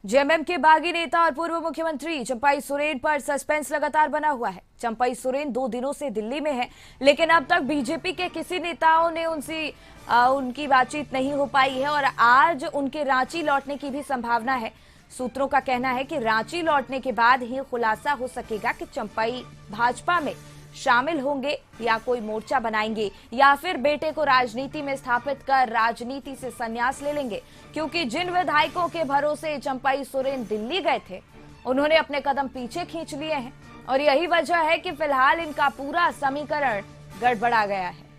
JMM के बागी नेता और पूर्व मुख्यमंत्री चंपाई सोरेन पर सस्पेंस लगातार बना हुआ है। चंपाई सोरेन 2 दिनों से दिल्ली में है, लेकिन अब तक बीजेपी के किसी नेताओं ने उनकी बातचीत नहीं हो पाई है और आज उनके रांची लौटने की भी संभावना है। सूत्रों का कहना है कि रांची लौटने के बाद ही खुलासा हो सकेगा कि चंपाई भाजपा में शामिल होंगे या कोई मोर्चा बनाएंगे या फिर बेटे को राजनीति में स्थापित कर राजनीति से संन्यास ले लेंगे, क्योंकि जिन विधायकों के भरोसे चंपाई सोरेन दिल्ली गए थे उन्होंने अपने कदम पीछे खींच लिए हैं और यही वजह है कि फिलहाल इनका पूरा समीकरण गड़बड़ा गया है।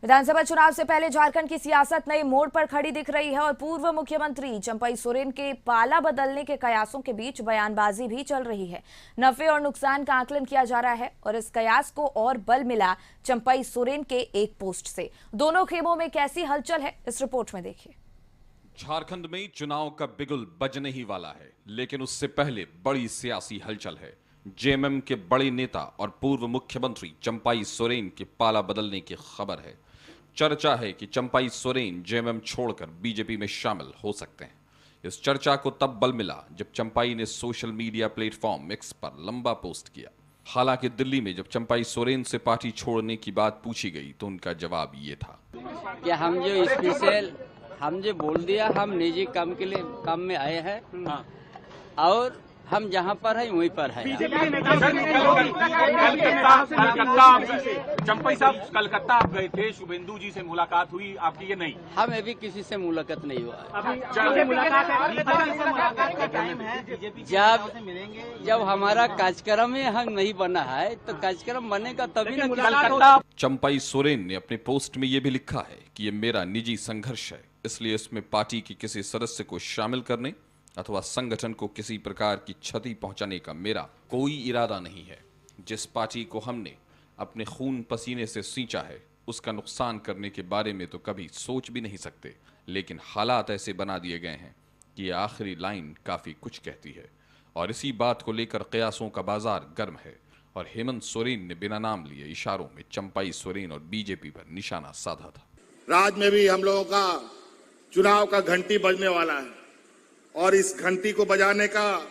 विधानसभा चुनाव से पहले झारखंड की सियासत नए मोड़ पर खड़ी दिख रही है और पूर्व मुख्यमंत्री चंपाई सोरेन के पाला बदलने के कयासों के बीच बयानबाजी भी चल रही है। नफे और नुकसान का आकलन किया जा रहा है और इस कयास को और बल मिला चंपाई सोरेन के एक पोस्ट से। दोनों खेमों में कैसी हलचल है, इस रिपोर्ट में देखिए। झारखंड में चुनाव का बिगुल बजने ही वाला है, लेकिन उससे पहले बड़ी सियासी हलचल है। जेएमएम के बड़े नेता और पूर्व मुख्यमंत्री चंपाई सोरेन के पाला बदलने की खबर है। चर्चा है कि चंपाई सोरेन जेएमएम छोड़कर बीजेपी में शामिल हो सकते हैं। इस चर्चा को तब बल मिला जब चंपाई ने सोशल मीडिया प्लेटफॉर्म एक्स पर लंबा पोस्ट किया। हालांकि दिल्ली में जब चंपाई सोरेन से पार्टी छोड़ने की बात पूछी गई तो उनका जवाब ये था कि हम जो बोल दिया, हम निजी काम के लिए काम में आए हैं और हम जहाँ पर है वहीं पर है। चंपाई साहब कलकत्ता आप गए थे, शुभेंदु जी से मुलाकात हुई आपकी? ये नहीं, हमें भी किसी से मुलाकात नहीं हुआ। जब हमारा कार्यक्रम ही हम नहीं बना है तो कार्यक्रम बनेगा तभी ना कलकत्ता। चंपाई सोरेन ने अपने पोस्ट में ये भी लिखा है कि ये मेरा निजी संघर्ष है, इसलिए इसमें पार्टी के किसी सदस्य को शामिल करने अथवा संगठन को किसी प्रकार की क्षति पहुंचाने का मेरा कोई इरादा नहीं है। जिस पार्टी को हमने अपने खून पसीने से सींचा है उसका नुकसान करने के बारे में तो कभी सोच भी नहीं सकते, लेकिन हालात ऐसे बना दिए गए हैं कि ये आखिरी लाइन काफ़ी कुछ कहती है और इसी बात को लेकर कयासों का बाजार गर्म है और हेमंत सोरेन ने बिना नाम लिए इशारों में चंपाई सोरेन और बीजेपी पर निशाना साधा था। राज्य में भी हम लोगों का चुनाव का घंटी बजने वाला है और इस घंटी को बजाने का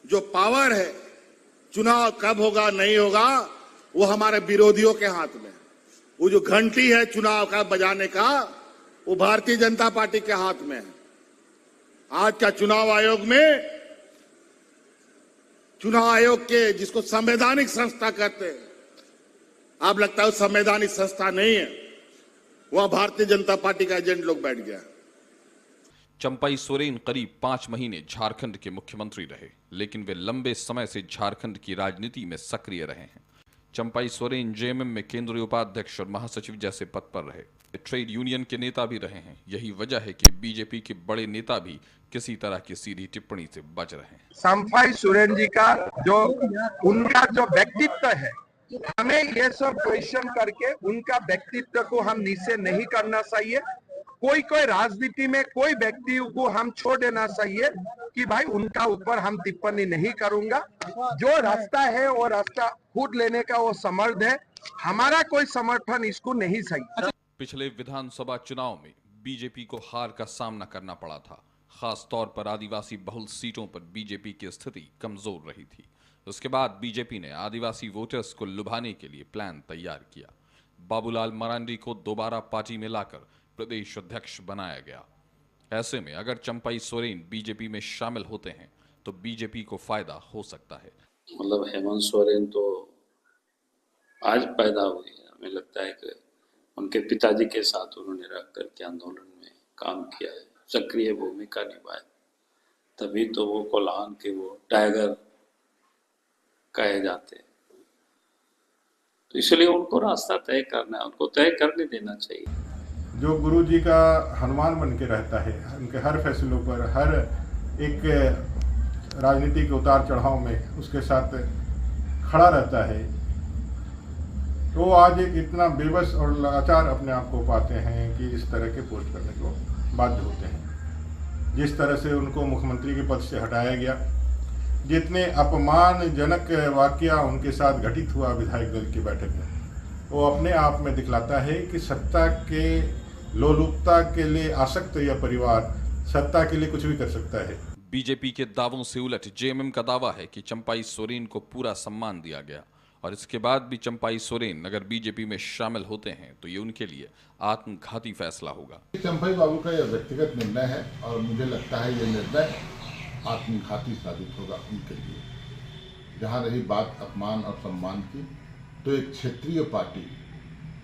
जो पावर है, चुनाव कब होगा नहीं होगा वो हमारे विरोधियों के हाथ में। वो जो घंटी है चुनाव का बजाने का, वो भारतीय जनता पार्टी के हाथ में है। आज का चुनाव आयोग के जिसको संवैधानिक संस्था कहते हैं, आप लगता है वो संवैधानिक संस्था नहीं है, वह भारतीय जनता पार्टी का एजेंट लोग बैठ गया। चंपाई सोरेन करीब 5 महीने झारखंड के मुख्यमंत्री रहे, लेकिन वे लंबे समय से झारखंड की राजनीति में सक्रिय रहे हैं। चंपाई सोरेन जेएमएम में केंद्रीय उपाध्यक्ष और महासचिव जैसे पद पर रहे, ट्रेड यूनियन के नेता भी रहे हैं। यही वजह है कि बीजेपी के बड़े नेता भी किसी तरह की सीधी टिप्पणी से बच रहे हैं। चंपाई सोरेन जी का उनका जो व्यक्तित्व है, हमें ये सब क्वेश्चन करके उनका व्यक्तित्व को हम नीचे नहीं करना चाहिए। कोई राजनीति में कोई व्यक्ति को हम छोड़ देना चाहिए कि भाई उनका ऊपर हम टिप्पणी नहीं करूंगा। जो रास्ता है वो रास्ता खुद लेने का वो समर्थ है, हमारा कोई समर्थन इसको नहीं चाहिए। पिछले विधानसभा चुनाव में बीजेपी को हार का सामना करना पड़ा था। खास तौर पर आदिवासी बहुल सीटों पर बीजेपी की स्थिति कमजोर रही थी। उसके बाद बीजेपी ने आदिवासी वोटर्स को लुभाने के लिए प्लान तैयार किया। बाबूलाल मरांडी को दोबारा पार्टी में लाकर प्रदेश अध्यक्ष बनाया गया। ऐसे में अगर चंपाई सोरेन बीजेपी में शामिल होते हैं तो बीजेपी को फायदा हो सकता है। मतलब हेमंत सोरेन तो आज पैदा हुए, हमें लगता है कि उनके पिताजी के साथ उन्होंने रह करके आंदोलन में काम किया है, सक्रिय भूमिका निभाई, तभी तो वो कोल्हान के वो टाइगर कहे जाते हैं। तो इसलिए उनको रास्ता तय करना है, उनको तय करने देना चाहिए। जो गुरु जी का हनुमान बन के रहता है, उनके हर फैसलों पर, हर एक राजनीतिक उतार चढ़ाव में उसके साथ खड़ा रहता है, तो आज एक इतना बेबस और लाचार अपने आप को पाते हैं कि इस तरह के पोस्ट करने को बाध्य होते हैं। जिस तरह से उनको मुख्यमंत्री के पद से हटाया गया, जितने अपमानजनक वाकया उनके साथ घटित हुआ विधायक दल की बैठक में, वो अपने आप में दिखलाता है कि सत्ता के लोलुपता के लिए आसक्त यह परिवार सत्ता के लिए कुछ भी कर सकता है। बीजेपी के दावों से उलट जेएमएम का दावा है कि चंपाई सोरेन को पूरा सम्मान दिया गया और इसके बाद भी चंपाई सोरेन अगर बीजेपी में शामिल होते हैं तो ये उनके लिए आत्मघाती फैसला होगा। चंपाई बाबू का यह व्यक्तिगत निर्णय है और मुझे लगता है ये निर्णय आत्मघाती साबित होगा उनके लिए। जहाँ रही बात अपमान और सम्मान की, तो एक क्षेत्रीय पार्टी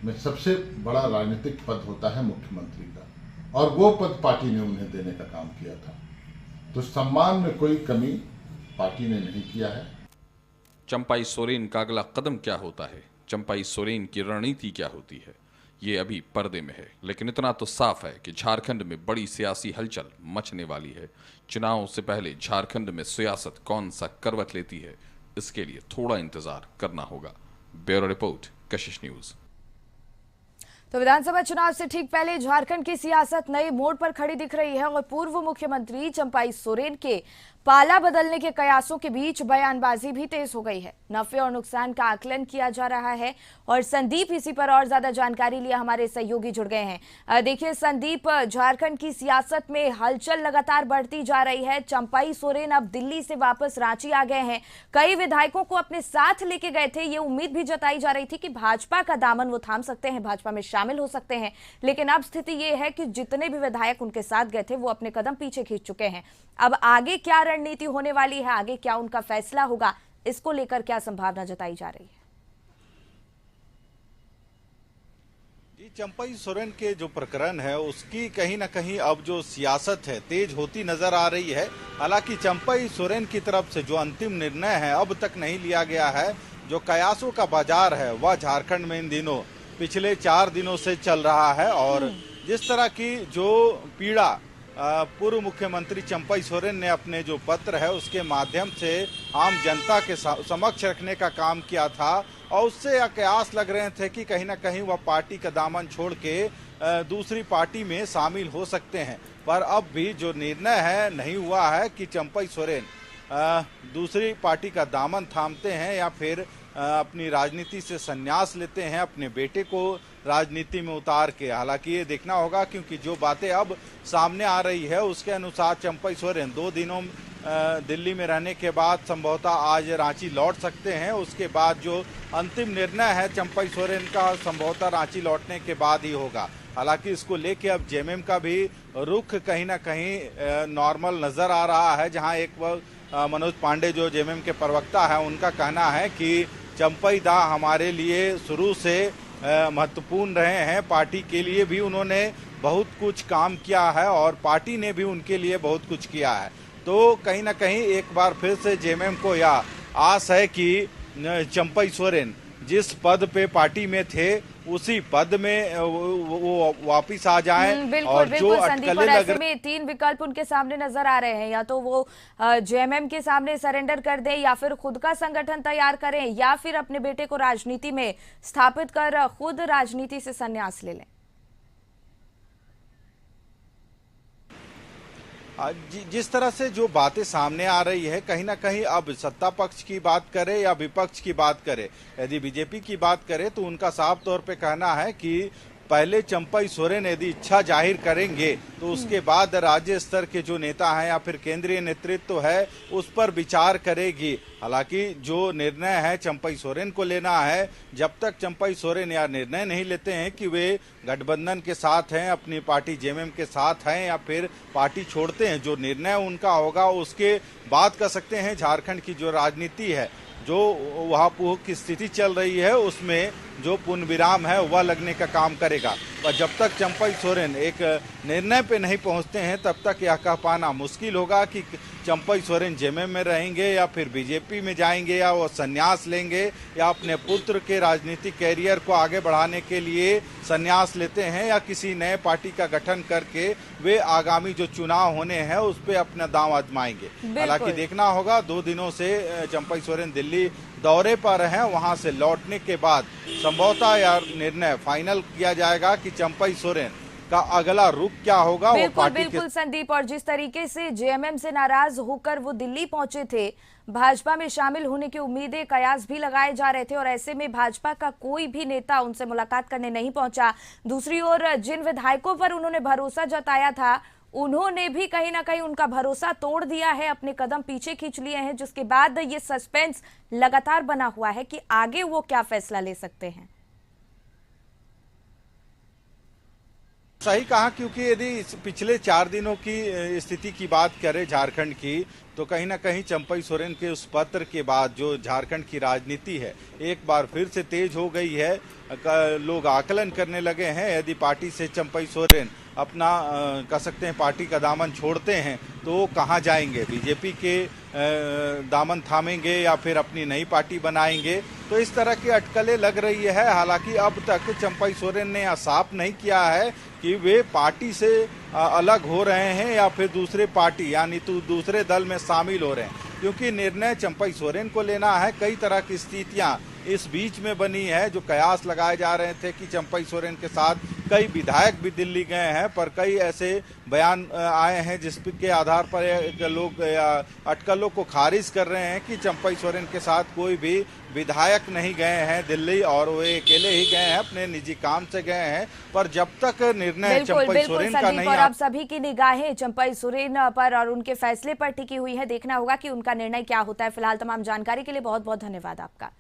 में सबसे बड़ा राजनीतिक पद होता है मुख्यमंत्री का, और वो पद पार्टी ने उन्हें देने का काम किया था, तो सम्मान में कोई कमी पार्टी ने नहीं किया है। चंपाई सोरेन का अगला कदम क्या होता है, चंपाई सोरेन की रणनीति क्या होती है, ये अभी पर्दे में है। लेकिन इतना तो साफ है कि झारखंड में बड़ी सियासी हलचल मचने वाली है। चुनाव से पहले झारखंड में सियासत कौन सा करवट लेती है, इसके लिए थोड़ा इंतजार करना होगा। ब्यूरो रिपोर्ट, कशिश न्यूज। तो विधानसभा चुनाव से ठीक पहले झारखंड की सियासत नए मोड़ पर खड़ी दिख रही है और पूर्व मुख्यमंत्री चंपाई सोरेन के पाला बदलने के कयासों के बीच बयानबाजी भी तेज हो गई है। नफे और नुकसान का आकलन किया जा रहा है और संदीप इसी पर और ज्यादा जानकारी लिए हमारे सहयोगी जुड़ गए हैं। देखिए संदीप, झारखंड की सियासत में हलचल लगातार बढ़ती जा रही है। चंपाई सोरेन अब दिल्ली से वापस रांची आ गए हैं। कई विधायकों को अपने साथ लेके गए थे। ये उम्मीद भी जताई जा रही थी कि भाजपा का दामन वो थाम सकते हैं, भाजपा में शामिल हो सकते हैं, लेकिन अब स्थिति ये है कि जितने भी विधायक उनके साथ गए थे वो अपने कदम पीछे खींच चुके हैं। अब आगे क्या रणनीति होने वाली है, आगे क्या उनका फैसला होगा, इसको लेकर क्या संभावना जताई जा रही है? जी, चंपाई सोरेन के जो प्रकरण है उसकी कहीं ना कहीं अब जो सियासत है तेज होती नजर आ रही है। हालांकि चंपाई सोरेन की तरफ से जो अंतिम निर्णय है अब तक नहीं लिया गया है। जो कयासों का बाजार है वह झारखंड में इन दिनों पिछले 4 दिनों से चल रहा है और जिस तरह की जो पीड़ा पूर्व मुख्यमंत्री चंपाई सोरेन ने अपने जो पत्र है उसके माध्यम से आम जनता के समक्ष रखने का काम किया था और उससे यह कयास लग रहे थे कि कहीं ना कहीं वह पार्टी का दामन छोड़ के दूसरी पार्टी में शामिल हो सकते हैं। पर अब भी जो निर्णय है नहीं हुआ है कि चंपाई सोरेन दूसरी पार्टी का दामन थामते हैं या फिर अपनी राजनीति से संन्यास लेते हैं, अपने बेटे को राजनीति में उतार के। हालांकि ये देखना होगा क्योंकि जो बातें अब सामने आ रही है उसके अनुसार चंपाई सोरेन 2 दिनों दिल्ली में रहने के बाद संभवतः आज रांची लौट सकते हैं। उसके बाद जो अंतिम निर्णय है चंपाई सोरेन का संभवतः रांची लौटने के बाद ही होगा। हालांकि इसको लेके अब जेएमएम का भी रुख कहीं ना कहीं नॉर्मल नजर आ रहा है, जहां एक मनोज पांडे जो जेएमएम के प्रवक्ता है उनका कहना है कि चंपाई दा हमारे लिए शुरू से महत्वपूर्ण रहे हैं, पार्टी के लिए भी उन्होंने बहुत कुछ काम किया है और पार्टी ने भी उनके लिए बहुत कुछ किया है। तो कहीं ना कहीं एक बार फिर से जेएमएम को यह आस है कि चंपाई सोरेन जिस पद पे पार्टी में थे उसी पद में वो वापिस आ जाएं और जो अटकलें लग रही। 3 विकल्प उनके सामने नजर आ रहे हैं, या तो वो जेएमएम के सामने सरेंडर कर दें या फिर खुद का संगठन तैयार करें या फिर अपने बेटे को राजनीति में स्थापित कर खुद राजनीति से संन्यास ले लें। जिस तरह से जो बातें सामने आ रही है कहीं ना कहीं अब सत्ता पक्ष की बात करें या विपक्ष की बात करें, यदि बीजेपी की बात करें तो उनका साफ तौर पे कहना है कि पहले चंपाई सोरेन यदि इच्छा जाहिर करेंगे तो उसके बाद राज्य स्तर के जो नेता हैं या फिर केंद्रीय नेतृत्व है उस पर विचार करेगी। हालांकि जो निर्णय है चंपाई सोरेन को लेना है, जब तक चंपाई सोरेन यह निर्णय नहीं लेते हैं कि वे गठबंधन के साथ हैं, अपनी पार्टी जेएमएम के साथ हैं या फिर पार्टी छोड़ते हैं, जो निर्णय उनका होगा उसके बाद कह सकते हैं झारखंड की जो राजनीति है, जो वहां की स्थिति चल रही है उसमें जो पूर्ण विराम है वह लगने का काम करेगा। पर जब तक चंपाई सोरेन एक निर्णय पे नहीं पहुंचते हैं तब तक यह कह पाना मुश्किल होगा कि चंपाई सोरेन जेएमएम में रहेंगे या फिर बीजेपी में जाएंगे या वो संन्यास लेंगे या अपने पुत्र के राजनीतिक कैरियर को आगे बढ़ाने के लिए संन्यास लेते हैं या किसी नए पार्टी का गठन करके वे आगामी जो चुनाव होने हैं उस पर अपना दांव आजमाएंगे। हालांकि देखना होगा, 2 दिनों से चंपाई सोरेन दिल्ली दौरे पर हैं, वहां से लौटने के बाद संभवतः यह निर्णय फाइनल किया जाएगा कि चंपाई सोरेन का अगला रुख क्या होगा वो बिल्कुल पार्टी बिल्कुल संदीप, और जिस तरीके से जेएमएम से नाराज होकर वो दिल्ली पहुंचे थे, भाजपा में शामिल होने की उम्मीदें कयास भी लगाए जा रहे थे, और ऐसे में भाजपा का कोई भी नेता उनसे मुलाकात करने नहीं पहुंचा। दूसरी ओर जिन विधायकों पर उन्होंने भरोसा जताया था, उन्होंने भी कहीं ना कहीं उनका भरोसा तोड़ दिया है, अपने कदम पीछे खींच लिए हैं, जिसके बाद ये सस्पेंस लगातार बना हुआ है कि आगे वो क्या फैसला ले सकते हैं। सही कहा, क्योंकि यदि पिछले 4 दिनों की स्थिति की बात करें झारखंड की, तो कहीं ना कहीं चंपई सोरेन के उस पत्र के बाद जो झारखंड की राजनीति है एक बार फिर से तेज हो गई है। लोग आकलन करने लगे हैं, यदि पार्टी से चंपई सोरेन अपना कह सकते हैं पार्टी का दामन छोड़ते हैं तो वो कहाँ जाएंगे, बीजेपी के दामन थामेंगे या फिर अपनी नई पार्टी बनाएंगे। तो इस तरह की अटकलें लग रही है। हालांकि अब तक चंपई सोरेन ने यह साफ नहीं किया है कि वे पार्टी से अलग हो रहे हैं या फिर दूसरे पार्टी यानी तो दूसरे दल में शामिल हो रहे हैं, क्योंकि निर्णय चंपई सोरेन को लेना है। कई तरह की स्थितियां इस बीच में बनी है, जो कयास लगाए जा रहे थे कि चंपई सोरेन के साथ कई विधायक भी दिल्ली गए हैं, पर कई ऐसे बयान आए हैं जिसके आधार पर लोग अटकलों को खारिज कर रहे हैं कि चंपई सोरेन के साथ कोई भी विधायक नहीं गए हैं दिल्ली, और वे अकेले ही गए हैं, अपने निजी काम से गए हैं। पर जब तक निर्णय चंपई सोरेन का नहीं, और आप सभी की निगाहें चंपई सोरेन पर और उनके फैसले पर टिकी हुई है। देखना होगा कि उनका निर्णय क्या होता है। फिलहाल तमाम जानकारी के लिए बहुत बहुत धन्यवाद आपका।